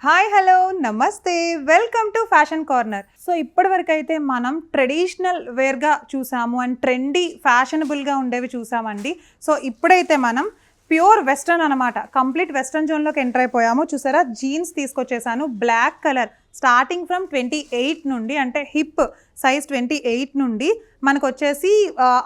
Hi hello నమస్తే welcome to fashion corner. So ఇప్పటివరకు అయితే మనం ట్రెడిషనల్ వేర్గా చూసాము అండ్ ట్రెండీ ఫ్యాషనబుల్గా ఉండేవి చూసామండి. సో ఇప్పుడైతే మనం ప్యూర్ వెస్ట్రన్ అనమాట, కంప్లీట్ వెస్ట్రన్ జోన్లోకి ఎంటర్ అయిపోయాము. చూసారా, జీన్స్ తీసుకొచ్చేసాను బ్లాక్ కలర్. స్టార్టింగ్ ఫ్రమ్ 28 నుండి, అంటే హిప్ సైజ్ 28 నుండి మనకు వచ్చేసి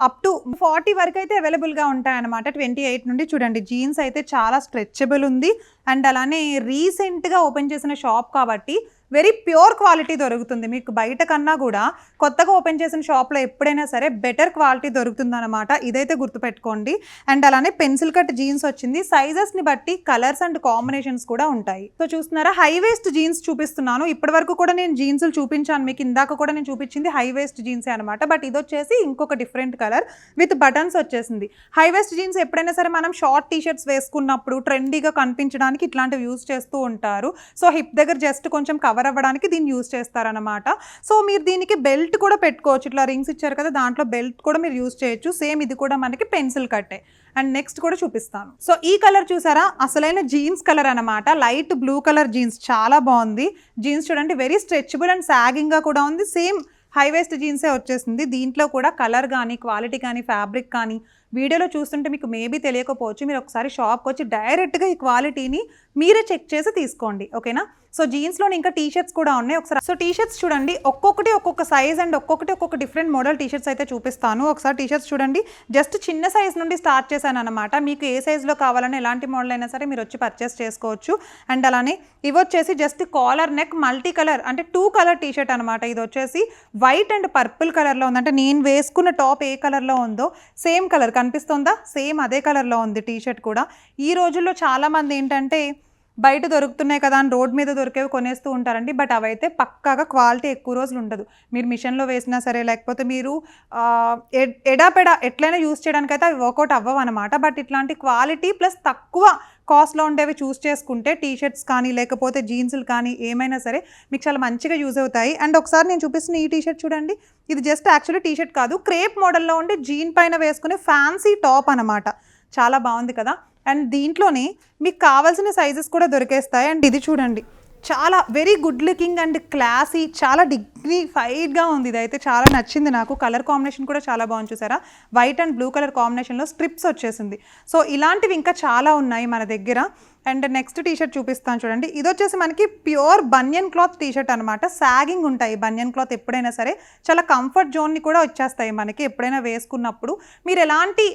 అప్ టు 40 వరకు అయితే అవైలబుల్గా ఉంటాయన్నమాట. 28 నుండి చూడండి, జీన్స్ అయితే చాలా స్ట్రెచబుల్ ఉంది. అండ్ అలానే రీసెంట్గా ఓపెన్ చేసిన షాప్ కాబట్టి వెరీ ప్యూర్ క్వాలిటీ దొరుకుతుంది మీకు. బయట కన్నా కూడా కొత్తగా ఓపెన్ చేసిన షాప్లో ఎప్పుడైనా సరే బెటర్ క్వాలిటీ దొరుకుతుంది అనమాట, ఇదైతే గుర్తుపెట్టుకోండి. అండ్ అలానే పెన్సిల్ కట్ జీన్స్ వచ్చింది. సైజెస్ని బట్టి కలర్స్ అండ్ కాంబినేషన్స్ కూడా ఉంటాయి. సో చూస్తున్నారా, హై వేస్ట్ జీన్స్ చూపిస్తున్నాను. ఇప్పటి వరకు కూడా నేను జీన్స్లు చూపించాను మీకు, ఇందాక కూడా నేను చూపించింది హై వేస్ట్ జీన్సే అనమాట. బట్ ఇది వచ్చేసి ఇంకొక డిఫరెంట్ కలర్ విత్ బటన్స్ వచ్చేసింది. హై వేస్ట్ జీన్స్ ఎప్పుడైనా సరే మనం షార్ట్ టీషర్ట్స్ వేసుకున్నప్పుడు ట్రెండీగా కనిపించడానికి ఇట్లాంటివి యూజ్ చేస్తూ ఉంటారు. సో హిప్ దగ్గర జస్ట్ కొంచెం కవర్ అవ్వడానికి దీన్ని యూజ్ చేస్తారనమాట. సో మీరు దీనికి బెల్ట్ కూడా పెట్టుకోవచ్చు. ఇట్లా రింగ్స్ ఇచ్చారు కదా, దాంట్లో బెల్ట్ కూడా మీరు యూజ్ చేయొచ్చు. సేమ్ ఇది కూడా మనకి పెన్సిల్ కట్టే. అండ్ నెక్స్ట్ కూడా చూపిస్తాను. సో ఈ కలర్ చూసారా, అసలైన జీన్స్ కలర్ అనమాట. లైట్ బ్లూ కలర్ జీన్స్, చాలా బాగుంది. జీన్స్ చూడండి, వెరీ స్ట్రెచబుల్ అండ్ సాగింగ్గా కూడా ఉంది. సేమ్ హై వేస్ట్ జీన్సే వచ్చేసింది. దీంట్లో కూడా కలర్ కానీ క్వాలిటీ కానీ ఫ్యాబ్రిక్ కానీ వీడియోలో చూస్తుంటే మీకు మేబీ తెలియకపోవచ్చు. మీరు ఒకసారి షాప్కి వచ్చి డైరెక్ట్గా ఈ క్వాలిటీని మీరే చెక్ చేసి తీసుకోండి, ఓకేనా. సో జీన్స్లోని ఇంకా టీషర్ట్స్ కూడా ఉన్నాయి ఒకసారి. సో టీషర్ట్స్ చూడండి, ఒక్కొక్కటి ఒక్కొక్క సైజ్ అండ్ ఒక్కొక్క డిఫరెంట్ మోడల్ టీషర్ట్స్ అయితే చూపిస్తాను. ఒకసారి టీషర్ట్స్ చూడండి, జస్ట్ చిన్న సైజ్ నుండి స్టార్ట్ చేశాను అనమాట. మీకు ఏ సైజ్లో కావాలని ఎలాంటి మోడల్ అయినా సరే మీరు వచ్చి పర్చేస్ చేసుకోవచ్చు. అండ్ అలానే ఇవి వచ్చేసి just collar neck multi colour, అంటే 2 కలర్ టీషర్ట్ అనమాట. ఇది వచ్చేసి వైట్ అండ్ పర్పుల్ కలర్లో ఉంది. అంటే నేను వేసుకున్న టాప్ ఏ కలర్లో ఉందో సేమ్ కలర్ కనిపిస్తుందా, సేమ్ అదే కలర్లో ఉంది టీషర్ట్ కూడా. ఈ రోజుల్లో చాలామంది ఏంటంటే బయట దొరుకుతున్నాయి కదా అని రోడ్ మీద దొరికేవి కొనేస్తూ ఉంటారండి. బట్ అవైతే పక్కాగా క్వాలిటీ ఎక్కువ రోజులు ఉండదు. మీరు మిషన్లో వేసినా సరే, లేకపోతే మీరు ఎడాపెడా ఎట్లయినా యూస్ చేయడానికి అయితే అవి వర్కౌట్ అవ్వవు అనమాట. బట్ ఇట్లాంటి క్వాలిటీ ప్లస్ తక్కువ కాస్ట్లో ఉండేవి చూస్ చేసుకుంటే టీషర్ట్స్ కానీ లేకపోతే జీన్స్లు కానీ ఏమైనా సరే మీకు చాలా మంచిగా యూజ్ అవుతాయి. అండ్ ఒకసారి నేను చూపిస్తున్న ఈ టీషర్ట్ చూడండి, ఇది జస్ట్ యాక్చువల్లీ టీషర్ట్ కాదు, క్రేప్ మోడల్లో ఉండి జీన్ పైన వేసుకునే ఫ్యాన్సీ టాప్ అనమాట. చాలా బాగుంది కదా. అండ్ దీంట్లోనే మీకు కావాల్సిన సైజెస్ కూడా దొరికేస్తాయి. అండ్ ఇది చూడండి, చాలా very good looking and classy, చాలా డిగ్నిఫైడ్గా ఉంది. ఇదైతే చాలా నచ్చింది నాకు. కలర్ కాంబినేషన్ కూడా చాలా బాగుంది. చూసారా, వైట్ అండ్ బ్లూ కలర్ కాంబినేషన్లో స్ట్రిప్స్ వచ్చేసింది. సో ఇలాంటివి ఇంకా చాలా ఉన్నాయి మన దగ్గర. అండ్ నెక్స్ట్ టీషర్ట్ చూపిస్తాను చూడండి, ఇది వచ్చేసి మనకి ప్యూర్ బనియన్ క్లాత్ టీషర్ట్ అనమాట. సాగింగ్ ఉంటాయి బనియన్ క్లాత్ ఎప్పుడైనా సరే, చాలా కంఫర్ట్ జోన్ని కూడా వచ్చేస్తాయి మనకి ఎప్పుడైనా వేసుకున్నప్పుడు. మీరు ఎలాంటి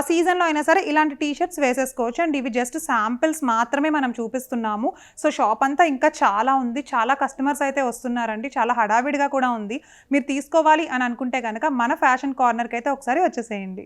సీజన్లో అయినా సరే ఇలాంటి టీషర్ట్స్ వేసేసుకోవచ్చు. అండ్ ఇవి జస్ట్ శాంపిల్స్ మాత్రమే మనం చూపిస్తున్నాము. సో షాప్ అంతా ఇంకా చాలా ఉంది, చాలా కస్టమర్స్ అయితే వస్తున్నారండి, చాలా హడావిడిగా కూడా ఉంది. మీరు తీసుకోవాలి అని అనుకుంటే కనుక మన ఫ్యాషన్ కార్నర్కి అయితే ఒకసారి వచ్చేసేయండి.